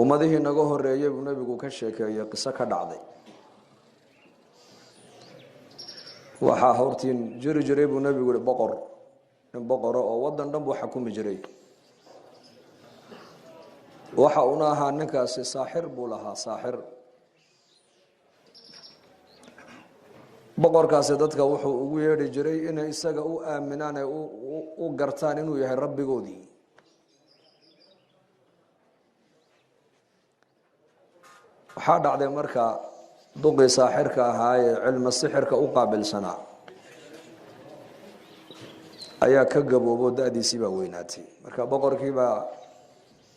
ummadihii naga horeeyay buu nabigu ka sheekeeyay qiso ka dhacday waxa hortiin jiri jiray buu nabigu boqor in boqor oo wadan dhan buu xukumi jiray waxa uu ahaa ninkaasi saaxir buu lahaa saaxir boqorkaasi dadka wuxuu ugu yeedhi jiray inay isaga u aaminaan ay u gartaan inuu yahay rabbigoodii waxa dhacday marka duqi saaxirka ahaa ee cilmi sixirka u qaabilsanaa ayaa ka gaboobo daadiisii baa weynaatay marka boqorkiiba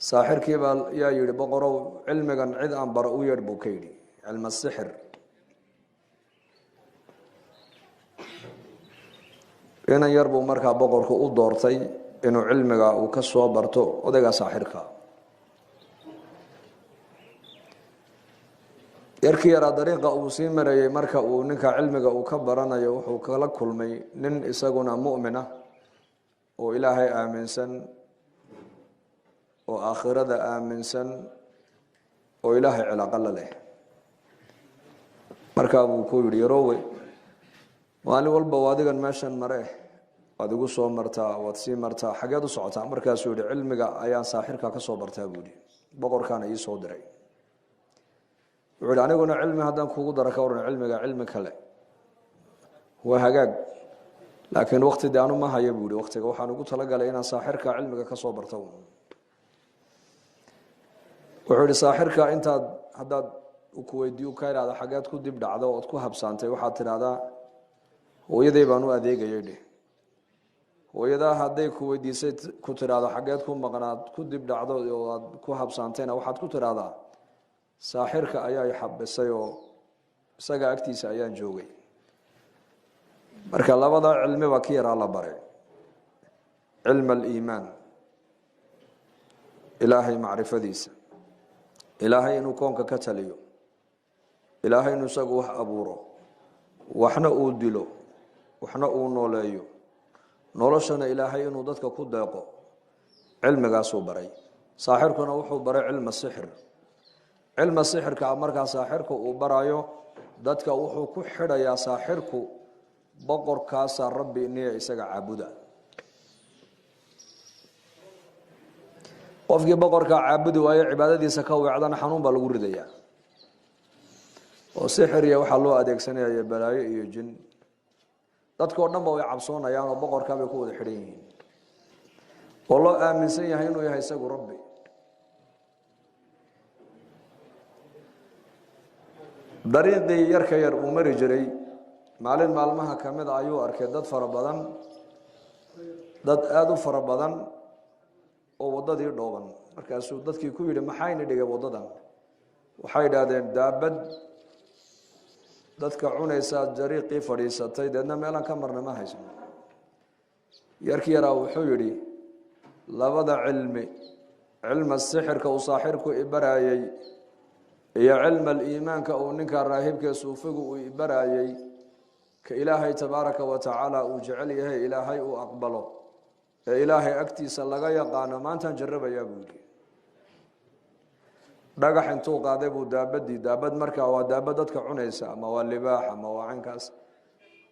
saaxirkiiba yaa yidhi boqorow cilmigan cid aan baro u yeedh buu ka yidhi cilmi sixir inan yar buu markaa boqorku u doortay inuu cilmiga uu ka soo barto odayga saaxirka yarkii yaraa dariiqa uu sii marayay marka uu ninka cilmiga uu ka baranayo wuxuu kala kulmay nin isaguna mu'min ah oo ilaahay aaminsan oo aakhirada aaminsan oo ilaahay cilaaqo la leh markaa buu ku yidhi yaroowe maalin walba adigan meeshan mare waad igu soo martaa waad sii martaa xageed u socotaa markaasuu yidhi cilmiga ayaan saaxirka ka soo bartaa buu yidhi boqorkaana ii soo diray wuxuu yidhi aniguna cilmi haddaan kuugu dara ka waran cilmiga cilmi kale waa hagaag laakiin waqti de anu ma haya buu yidhi waqtiga waxaan ugu talagalay inaan saaxirka cilmiga ka soo barto wuxuu yidhi saaxirka intaad haddaad ku weydiiyo ka idhaahda xageed ku dib dhacdo ood ku habsaantay waxaad tidhaahdaa hooyaday baan u adeegayay dheh hooyadaa hadday ku weydiisay ku tidhaahdo xageed ku maqnaad ku dib dhacdo oo aad ku habsaantayna waxaad ku tidhaahdaa saaxirka ayaa i xabisay oo isaga agtiisa ayaan joogay marka labada cilmi baa ka yaraa la baray cilm aliimaan ilaahay macrifadiisa ilaahay inuu koonka ka taliyo ilaahay inuu isagu wax abuuro waxna uu dilo waxna uu nooleeyo noloshana ilaahay inuu dadka ku deeqo cilmigaasuu baray saaxirkuna wuxuu baray cilmi sixir cilmi sixirka markaa saaxirku uu barayo dadka wuxuu ku xidhayaa saaxirku boqorkaasa rabbi niya isaga caabuda qofkii boqorka caabudi waayo cibaadadiisa ka weecdana xanuun baa lagu ridayaa oo sixir iyo waxaa loo adeegsanaya balaayo iyo jin dadkoo dhan ba way cabsoonayaan oo boqorkaa bay ku wada xidhan yihiin oo loo aaminsan yahay inuu yahay isagu rabbi dariiqii yarka yar uu mari jiray maalin maalmaha ka mid a ayuu arkay dad fara badan dad aada u fara badan oo waddadii dhooban markaasuu dadkii ku yidhi maxayna dhigay waddadan waxay idhaahdeen daabad dadka cunaysaa dariiqii fadhiisatay deedna meelaan ka marna ma hayso yarkii yaraa wuxuu yidhi labada cilmi cilma sixirka uu saaxirku ibarayay iyo cilma aliimaanka uu ninka raahibka suufigu uu ibarayay ka ilaahay tabaaraka wa tacaala uu jecel yahay ilaahay uu aqbalo ee ilaahay agtiisa laga yaqaano maantaan jarrabayaa buu yidhi dhagax intuu qaaday buu daabad markaa waa daabad dadka cunaysa ama waa libaax ama waa cankaas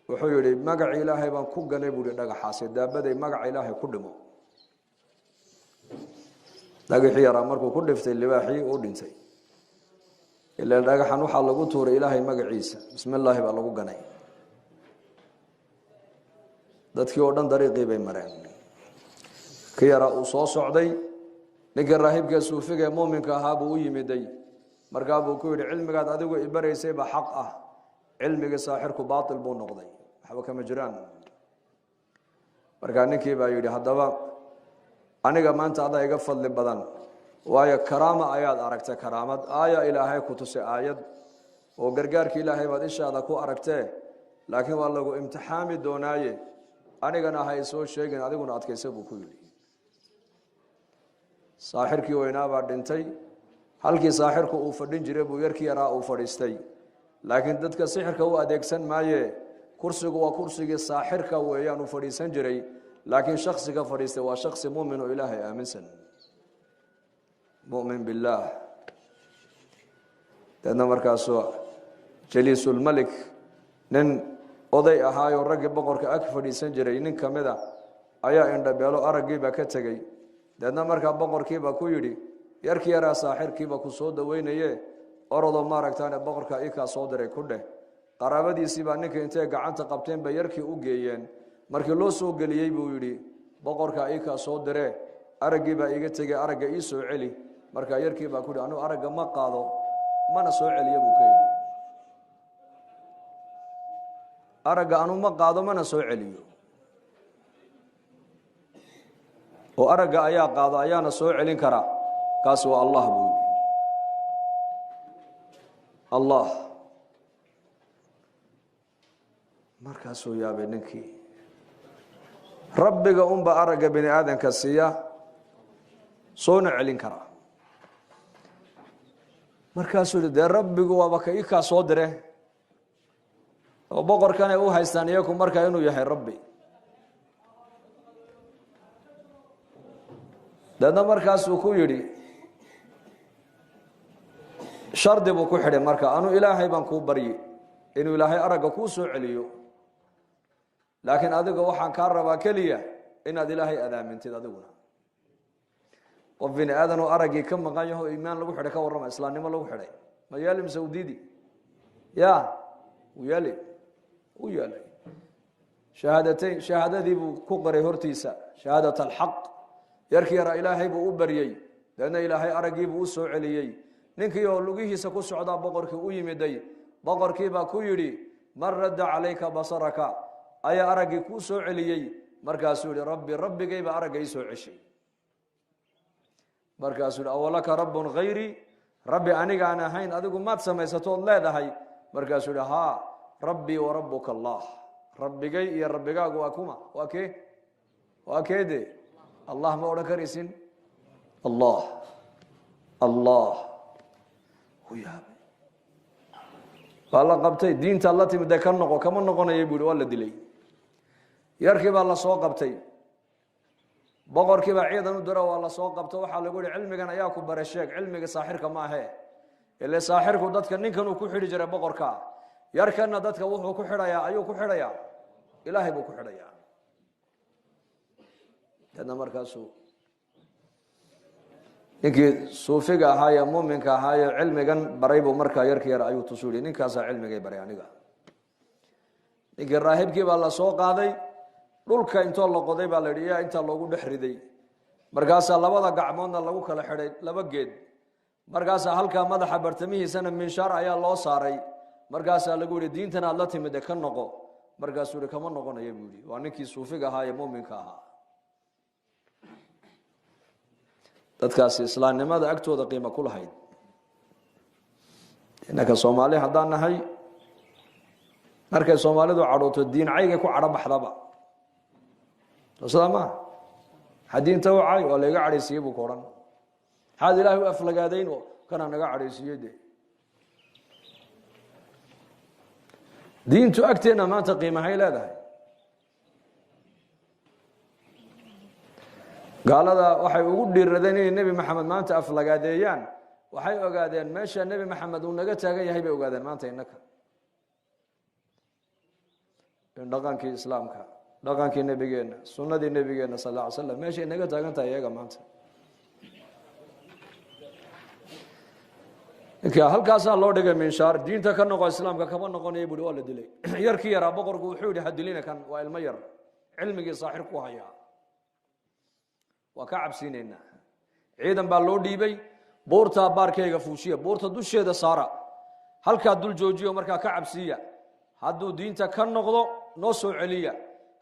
wuxuu yidhi magaca ilaahay baan ku ganay buu yidhi dhagaxaasi daabaday magaca ilaahay ku dhimo dhagaxii yaraa markuu ku dhiftay libaaxii uu dhintay ilaa dhagaxan waxaa lagu tuuray ilaahay magaciisa bismi illaahi baa lagu ganay dadkii oo dhan dariiqii bay mareen ka yaraa uu soo socday ninkii raahibka suufiga ee muuminka ahaa buu u yimiday markaa buu ku yidhi cilmigaad adigu ibaraysay baa xaq ah cilmigii saaxirku baatil buu noqday waxba kama jiraan markaa ninkii baa yidhi haddaba aniga maanta adaa iga fadli badan waayo karaama ayaad aragtay karaamad aaya ilaahay ku tusay aayad oo gargaarka ilaahay baad ishaada ku aragtee laakiin waa lagu imtixaami doonaaye anigana ha isoo sheegin adiguna adkaysa buu ku yidhi saaxirkii weynaa baa dhintay halkii saaxirku uu fadhin jiray buu yarkii yaraa uu fadhiistay laakiin dadka sixirka u adeegsan maaye kursigu waa kursigii saaxirka weeyaan uu fadhiisan jiray laakiin shaksiga fadhiistay waa shaksi muumin oo ilaahay aaminsan mu'min billaah deedna markaasuu jaliisulmalik nin oday ahaayo raggii boqorka ag fadhiisan jiray nin ka mid a ayaa indhabeelo araggiiba ka tegey deedna markaa boqorkiiba ku yidhi yarkii yaraa saaxirkiiba ku soo daweynaye orodoo maaragtaane boqorka ikaa soo diray ku dheh qaraabadiisiibaa ninka intay gacanta qabteen bay yarkii u geeyeen markii loo soo geliyey buu yidhi boqorka ikaa soo diree araggiibaa iga tegey aragga ii soo celi markaa yarkiibaa ku yidhi anuu aragga ma qaado mana soo celiyo buu ka yidhi aragga anuu ma qaado mana soo celiyo oo aragga ayaa qaado ayaana soo celin karaa kaasi waa allah buu yidhi allah markaasuu yaabay ninkii rabbiga unba aragga bini aadanka siiya soona celin karaa markaasuu yidhi dee rabbigu waaba ka ikaa soo dire oo boqorkanay u haystaan iyaku markaa inuu yahay rabbi deedna markaasuu ku yidhi shardi buu ku xidhay marka anuu ilaahay baan kuu baryi inuu ilaahay aragga kuu soo celiyo laakiin adiga waxaan kaa rabaa keliya inaad ilaahay adaamintid adiguna qof bini aadan oo araggii ka maqan yaho iimaan lagu xidhay ka warrama islaamnimo lagu xidhay ma yaali mise udiidi ya wuu yaali u yaalay shahaadateyn shahaadadii buu ku qoray hortiisa shahaadat alxaq yarkii yaraa ilaahay buu u baryey deedna ilaahay araggiibuu u soo celiyey ninkii oo lugihiisa ku socdaa boqorkii u yimiday boqorkiibaa ku yidhi man radda calayka basaraka ayaa araggii kuu soo celiyey markaasuu yihi rabbi rabbigayba aragga ii soo ceshay markaasuu yihi awalaka rabbun hayrii rabbi anigaan ahayn adigu maad samaysatood leedahay markaasuu yihi haa rabbii wa rabbuka allah rabbigay iyo rabbigaagu waa kuma waa kee waa keede allah ma odhan karaysin allah allah u yaabay waa la qabtay diintaad la timid dee ka noqo kama noqonaya buu yihi waa la dilay yarkii baa la soo qabtay boqorkiibaa ciidan u diro waa la soo qabto waxaa lagu yihi cilmigan ayaa ku bare sheeg cilmiga saaxirka ma ahe ile saaxirku dadka ninkan uu ku xidhi jiray boqorka yarkanna dadka wuxuu ku xidhayaa ayuu ku xidhayaa ilaahay buu ku xidhayaa deedna markaasuu ninkii suufiga ahaaye muuminka ahaaye cilmigan baray buu markaa yarkii yar ayuu tusu yihi ninkaasaa cilmigay baray aniga ninkii raahibkii baa la soo qaaday dhulka intoo la qoday baa la yidhi yaa intaa loogu dhex riday markaasaa labada gacmoodna lagu kala xidhay laba geed markaasaa halkaa madaxa bartamihiisana minshaar ayaa loo saaray markaasaa lagu yihi diintan aad la timid ka noqo markaasuu yihi kama noqonaya buu yihi waa ninkii suufiga ahaa ee muuminka ahaa dadkaasi islaamnimada agtooda qiimo ku lahayd innaka soomaali haddaan nahay markay soomaalidu cadhooto diin caygay ku cadho baxdaba sidaa maa maxaa diinta u cay waa layga cadhaysiiyey buu ka odhan maxaad ilaahay u aflagaadayn oo kanaa naga cadhaysiiyey de diintu agteenna maanta qiimahay leedahay gaalada waxay ugu dhiiradeen inay nebi maxamed maanta aflagaadeeyaan waxay ogaadeen meesha nebi maxamed uu naga taagan yahay bay ogaadeen maanta innaka in dhaqankii islaamka dhaqankii nebigeenna sunnadii nebigeenna sal lla ly slam meeshay naga taagan tahay iyaga maanta ninka halkaasaa loo dhigay minshaar diinta ka noqo islaamka kama noqonaya buui waa la dilay yarkii yaraa boqorku wuxuu yihi ha dilina kan waa ilmo yar cilmigii saaxir ku hayaa waa ka cabsiinaynaa ciidan baa loo dhiibay buurtaa baarkeyga fuushiya buurta dusheeda saara halkaa dul joojiyo markaa ka cabsiiya hadduu diinta ka noqdo noo soo celiya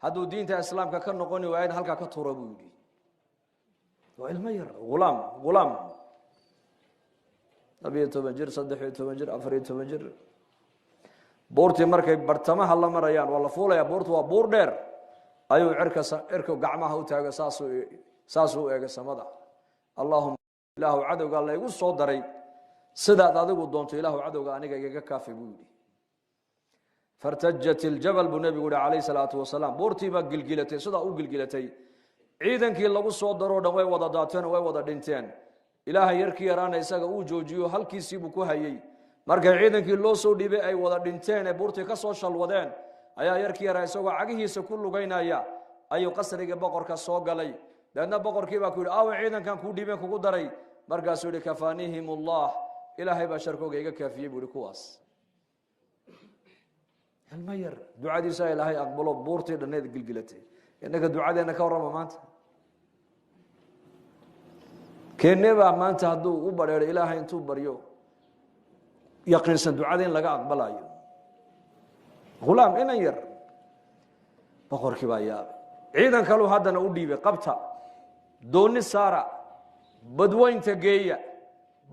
hadduu diinta islaamka ka noqoni waayan halkaa ka tuura buu yidhi waa ilmo yar ulaam 12 jir 13 jir 14 jir buurtii markay bartamaha la marayaan waa la fuulayaa buurtu waa buur dheer ayuu cirka gacmaha u taaga saasuu eega samada allahumma ilaahu cadowga la igu soo daray sidaad adigu doonto ilaahu cadowga aniga igaga kaafi buu yidhi fartajat iljabal buu nebigu yihi calayhi salaatu wasalaam buurtii baa gilgilatay sidaa u gilgilatay ciidankii lagu soo daroo dhan way wada daateen way wada dhinteen ilaahay yarkii yaraana isaga uu joojiyo halkiisii buu ku hayay markay ciidankii loo soo dhiibay ay wada dhinteen ee buurtii ka soo shalwadeen ayaa yarkii yaraa isagoo cagihiisa ku lugaynaya ayuu qasriga boqorka soo galay dadna boqorkii baa ku yiri aaw ciidankan ku dhiibeen kugu daray markaasuu yiri kafaanihimullah ilaahay baa sharkooga iga kaafiyay buu kuwaas almayr ducadiisa ilaahay aqbalo buurtii dhaneed gilgilatay innaka ducadeena ka warama maanta keeneba maanta hadduu u bareero ilaahay intuu baryo yaqiinsan ducadeen laga aqbalayo غلام inan yar boqorkii baa yaabay ciidan kale haddana u dhiibay qabta dooni saara badweynta geeya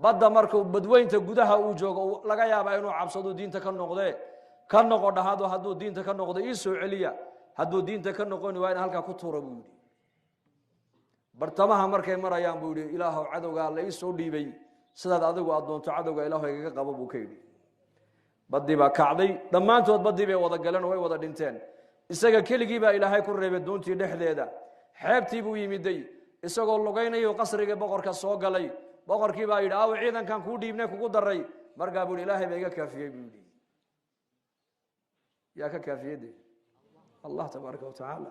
badda markuu badweynta gudaha uu joogo laga yaabaa inuu cabsado diinta ka noqdee ka noqo dhahado hadduu diinta ka noqdo ii soo celiya hadduu diinta ka noqoni waa in halkaa ku tuura buu yidhi bartamaha markay marayaan buu yidhi ilaahow cadowgaa la ii soo dhiibay sidaad adigu aad doonto cadowga ilaahow igaga qabo buu ka yidhi badii baa kacday dhammaantood badii bay wada galeen oo way wada dhinteen isaga keligii baa ilaahay ku reebay doontii dhexdeeda xeebtii buu yimiday isagoo lugaynayo qasriga boqorka soo galay boqorkii baa yidhi aaw ciidankan kuu dhiibnay kugu daray markaa buu ilaahay baa iga kaafiyey buu yidhi yaa ka kaafiyey allah tabaaraka wa tacaala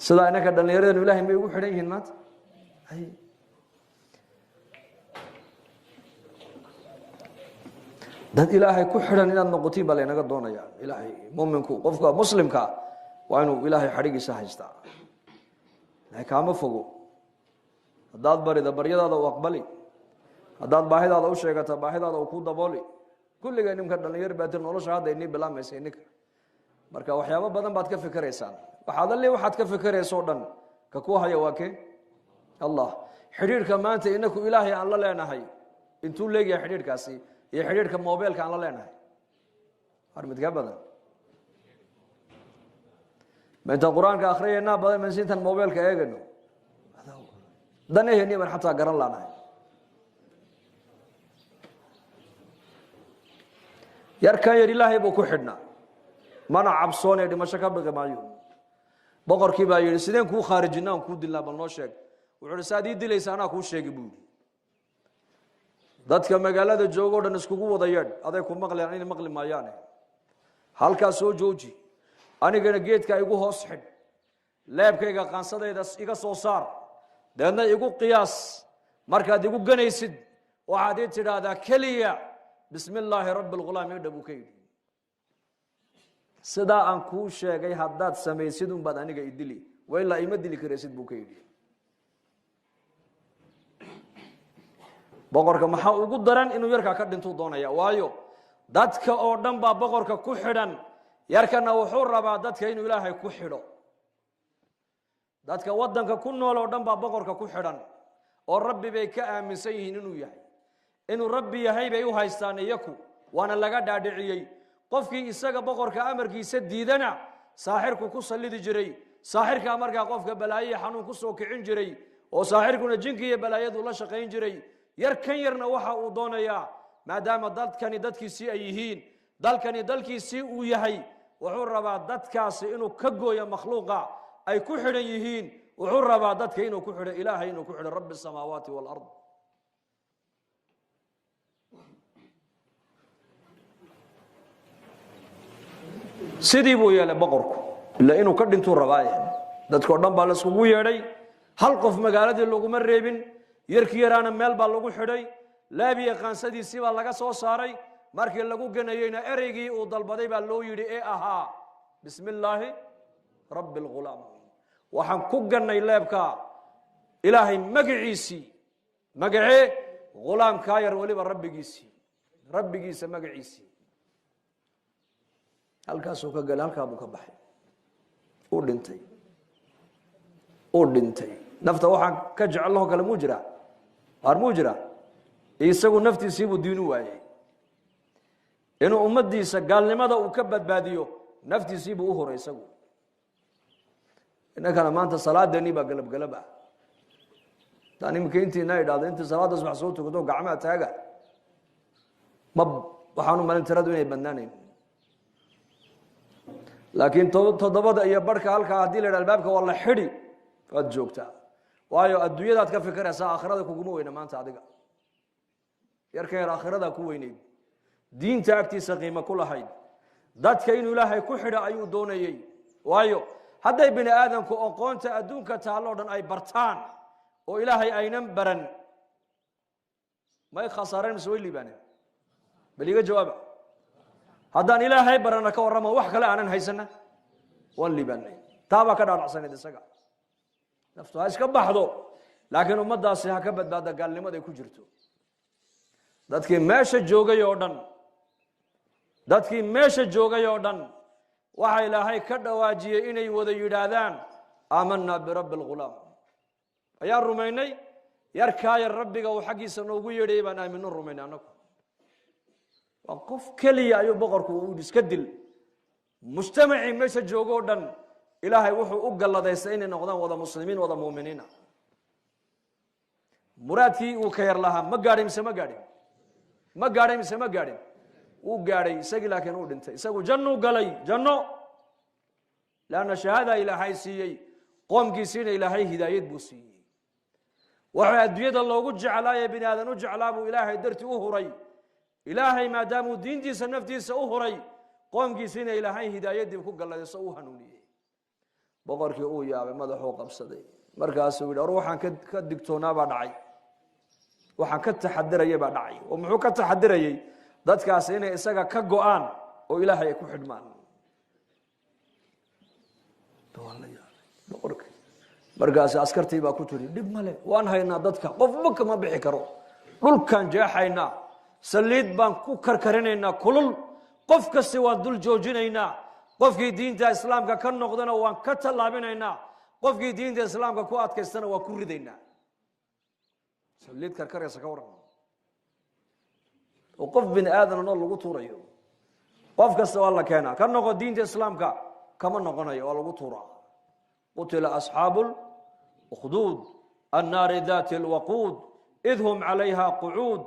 sidaa inaka dhallinyaradenu ilaahay may ugu xidhan yihiin maanta dad ilaahay ku xidhan inaad noqotiin baa laynaga doonayaa ilaahay muuminku qofka muslimka waa inuu ilaahay xadhigiisa haystaa kaama fogo haddaad barida baryadaada u aqbali haddaad baahidaada u sheegata baahidaada uu ku dabooli kulligay nimka dhallinyar baatir nolosha hadda inii bilaamaysa ininka marka waxyaabo badan baad ka fikiraysaan waxaad ka fikirayso dhan ka ku haya waa kee allah xidhiidhka maanta inaku ilaahay aan la leenahay intuu leeyahay xidhiidhkaasi iyo xidhiidhka mobilka aan la leenahay har mid ka badan inta quraanka akhriyayna badan mansintan mobilka eegano danaheenii baan xataa garan laanahay yarkan yar ilaahay buu ku xidhnaa mana cabsoonay dhimasho ka baqi maayo boqorkii baa yidhi sideen kuu khaarijinaan kuu dilnaa bal noo sheeg wuxuu yidhi saad ii dilaysa anaa kuu sheegi buu yidhi dadka magaalada joogo dhan iskugu wada yeedh aday ku maqlayaan inay maqli maayaane halkaa soo jooji anigana geedka igu hoos xidh leebkayga qaansadayda iga soo saar deedna igu qiyaas markaad igu ganaysid waxaad ii tidhaahdaa keliya bismi illaahi rabbi lghulaam idha buu ka yidhi sidaa aan kuu sheegay haddaad samaysid unbaad aniga idili wa ilaa ima dili karaysid buu ka yidhi boqorka maxaa ugu daran inuu yarkaa ka dhintuu doonaya waayo dadka oo dhan baa boqorka ku xidhan yarkana wuxuu rabaa dadka inuu ilaahay ku xidho dadka wadanka ku nool oo dhan baa boqorka ku xidhan oo rabbi bay ka aaminsan yihiin inuu rabbi yahay bay u haystaan iyaku waana laga dhaadhiciyey qofkii isaga boqorka amarkiisa diidana saaxirku ku sallidi jiray saaxirkaa markaa qofka balaayo xanuun ku soo kicin jiray oo saaxirkuna jinki iyo balaayadu la shaqayn jiray yar kan yarna waxa uu doonayaa maadaama dadkani dadkiisii ay yihiin dalkani dalkiisii uu yahay wuxuu rabaa dadkaasi inuu ka gooyo makhluuqa ay ku xidhan yihiin wuxuu rabaa dadka inuu ku xidho ilaahay inuu ku xidho rabbi samaawaati waalard sidii buu yeelay boqorku ilaa inuu ka dhintuu rabaaye dadkoo dhan baa la iskugu yeedhay hal qof magaaladii laguma reebin yarkii yaraana meel baa lagu xidhay laabiya qaansadiisii baa laga soo saaray markii lagu ganayeyna ereygii uu dalbaday baa loo yidhi ee ahaa bismi illaahi rabbi lghulaam waxaan ku gannay leebka ilaahay magaciisii magacee ghulaamkaa yar weliba rabbigiisa magaciisii halkaasuu ka galay halkaa buu ka baxay uu dhintay nafta waxaan ka jecellahoo kale muu jiraa waar muu jiraa isagu naftiisiibuu diin u waayey inuu ummaddiisa gaalnimada uu ka badbaadiyo naftiisiibuu u horay isagu innakana maanta salaadeennii baa galabgalab ah taan imika intiina idhahdo intii salaadda subax soo tukato gacmaha taaga ma waxaanu malin tiradu inay badnaanayn laakiin toddobada iyo barhka halkaa haddii la yidhah albaabka waa la xidhi waad joogtaa waayo adduunyadaad ka fikiraysaa aakhirada kuguma weyna maanta adiga yarka yar aakhirada ku weyneyd diinta agtiisa qiimo ku lahayd dadka inuu ilaahay ku xidha ayuu doonayay waayo hadday bini aadamku aqoonta adduunka taalloo dhan ay bartaan oo ilaahay aynan baran may khasaareen mise way liibaaneen bal iga jawaaba haddaan ilaahay barana ka warramo wax kale aanan haysana waan liibaanay taabaa ka dhaadhacsaneed isaga naftu ha iska baxdo laakiin ummaddaasi ha ka badbaada gaalnimada ay ku jirto dadkii meesha joogay oo dhan waxa ilaahay ka dhawaajiyey inay wada yidhaahdaan aamanaa birabbi alghulaam ayaan rumaynay yarkaa yar rabbiga uu xaggiisa noogu yeedhayay baan aamino rumaynay annagu waa qof keliya ayuu boqorku uu iska dil mujtamacii meesha joogo o dhan ilaahay wuxuu u galladaystay inay noqdaan wada muslimiin wada muuminiina muraadkii uu ka yar lahaa ma gaadhay mise ma gaadhin wuu gaadhay isagii laakiin uu dhintay isagu jannuu galay janno laanna shahaada ilaahay siiyey qoomkiisiina ilaahay hidaayad buu siiyey waxay adduunyada loogu jeclaaye bini aadan u jeclaa buu ilaahay dartii u huray ilaahay maadaamuu diintiisa naftiisa u huray qoomkiisiina ilaahay hidaayadii ku galladayso u hanuuniyey boqorkii uu yaabay madaxuu qabsaday markaasuu yidhi or waxaan ka digtoonaa baa dhacay waxaan ka taxadiraya baa dhacay oo muxuu ka taxadirayey dadkaasi inay isaga ka go'aan oo ilaahay ay ku xidhmaan markaasi askartii baa ku tiri dhib male waan haynaa dadka qofba kama bixi karo dhulkaan jeexaynaa saliid baan ku karkarinaynaa kulul qof kasta waan dul joojinaynaa qofkii diinta islaamka ka noqdana waan ka tallaabinaynaa qofkii diinta islaamka ku adkaystana waan ku ridaynaa saliid karkaraysa ka waran oo qof bini aadan oo lagu tuurayo qof kasta waa la keenaa ka noqo diinta islaamka kama noqonayo waa lagu tuuraa qutila asxaabu lukduud annaari daati lwaquud id hum calayha qucuud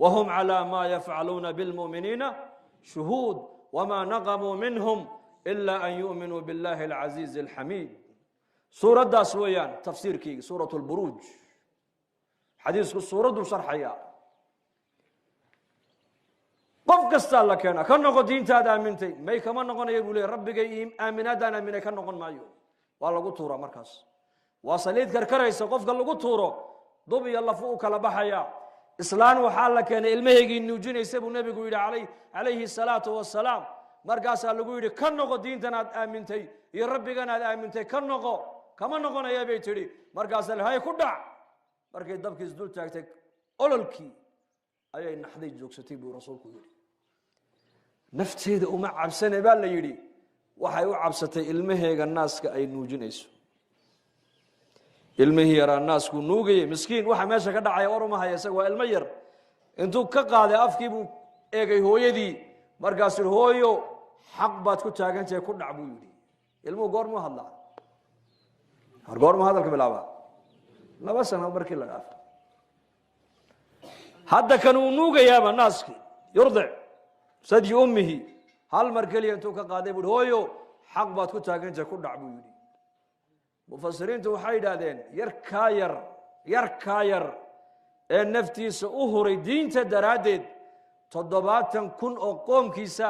wahum calaa maa yafcaluuna bilmu'miniina shuhuud wamaa naqamuu minhum ila an yu'minuu billahi alcaziizi alxamiid suuraddaas weeyaan tafsiirkii suurat lburuuj xadiisku suuradduu sharxaya qof kastaa la keena ka noqo diintaad aamintay may kama noqonaya buu leey rabbigay aaminaadaan aaminay ka noqon maayo waa lagu tuuraa markaas waa saliid karkaraysa qofka lagu tuuro dub iyo lafu u kala baxaya islaan waxaa la keenay ilmahaygii nuujinaysa buu nebigu yidhi calayhi salaatu wasalaam markaasaa lagu yidhi ka noqo diintan aad aamintay iyo rabbigan aad aamintay ka noqo kama noqonaya bay tidhi markaasaa hay ku dhac markay dabkiis dul taagtay ololkii ayay naxday joogsatay buu rasuulku yidhi nafteeda uma cabsane baa la yidhi waxay u cabsatay ilmaheega naaska ay nuujinayso ilmihii yaraa naasku nuugayay miskiin waxa meesha ka dhacaya war uma haya isaga waa ilmo yar intuu ka qaaday afkii buu eegay hooyadii markaasuu hooyo xaq baad ku taagantahay ku dhac buu yidhi ilmuhu goormuu hadlaa goormuu hadalka bilaabaa 2 sano markii la dhaafo hadda kan uu nuugayaaba naaskii yurdic sadyi ummihi hal mar keliya intuu ka qaaday buu hooyo xaq baad ku taagantahay ku dhac buu yidhi mufasiriintu waxay yidhaahdeen yarkaa yar ee naftiisa u huray diinta daraaddeed 70,000 oo qoomkiisa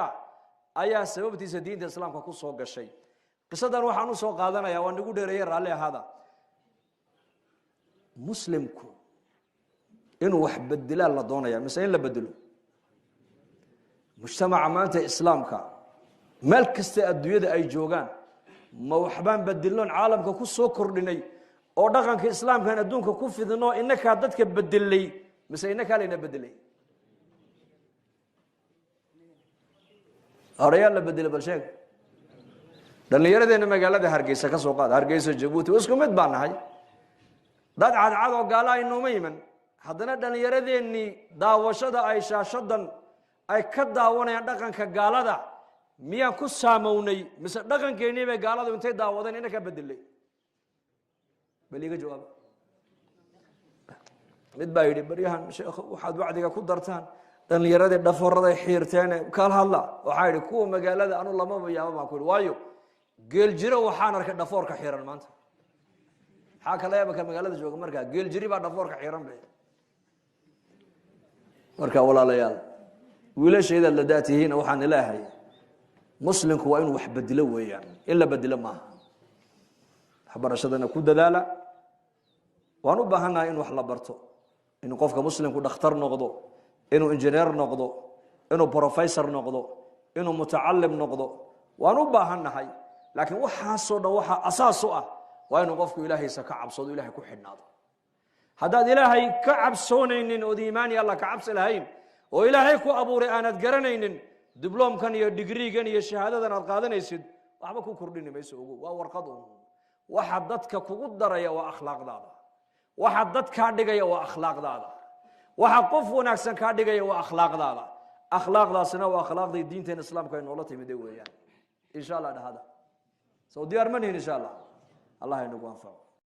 ayaa sababtiisa diinta islaamka ku soo gashay qisadan waxaan u soo qaadanayaa waa nagu dheereeyay raalli ahaada muslimku inuu wax bedelaa la doonaya mise in la bedelo mujtamaca maanta islaamka meel kasta adduunyada ay joogaan ma waxbaan bedelnoon caalamka ku soo kordhinay oo dhaqanka islaamkan adduunka ku fidino inakaa dadka bedelay mise inakaa layna bedelay horeyaa la bedelay bal sheeg dhallinyaradeena magaalada hargeysa ka soo qaada hargeysa jabuuti isku mid baan nahay dad cadcad oo gaala aynuuma iman haddana dhallinyaradeenii daawashada ay shaashadan ay ka daawanayaan dhaqanka gaalada miyaan ku saamownay mise dhaqankeennii bay gaaladu intay daawadeen ina ka bedelay bal iga jawaaba mid baa yidhi baryahan sheekh waxaad wacdiga ku dartaan dhallinyaradii dhaforaday xiirteene kala hadla waxaa yidhi kuwa magaalada anu lamaba yaaba baan ku yidhi waayo geeljiro waxaan arkay dhafoorka xiiran maanta maxaa kala yaaba ka magaalada jooga markaa geeljiri baa dhafoorka xiiran bay marka walaalayaal wiilashayda la daatihiina waxaan ilaahay muslimku waa inuu wax bedelo weeyaan in la bedelo maaha waxbarashadana ku dadaala waan u baahanahay in wax la barto inuu qofka muslimku dhakhtar noqdo inuu injineer noqdo inuu professor noqdo inuu mutacallim noqdo waan u baahanahay laakiin waxaasoo dhan waxa asaas u ah waa inuu qofku ilaahaysa ka cabsado ilaahay ku xidhnaado haddaad ilaahay ka cabsoonaynin ood iimaan iyo alla ka cabsi lahayn oo ilaahay ku abuuray aanad garanaynin dibloomkan iyo digriigan iyo shahaadadan aad qaadanaysid waxba ku kordhini mayso ogow waa warqad un waxa dadka kugu daraya waa akhlaaqdaada waxa dad kaa dhigaya waa akhlaaqdaada waxa qof wanaagsan kaa dhigaya waa akhlaaqdaada akhlaaqdaasina waa akhlaaqdii diinteena islaamka ay noola timid weeyaan insha allah dhahada soo diyaar ma nihin insha allah allah inagu anfaco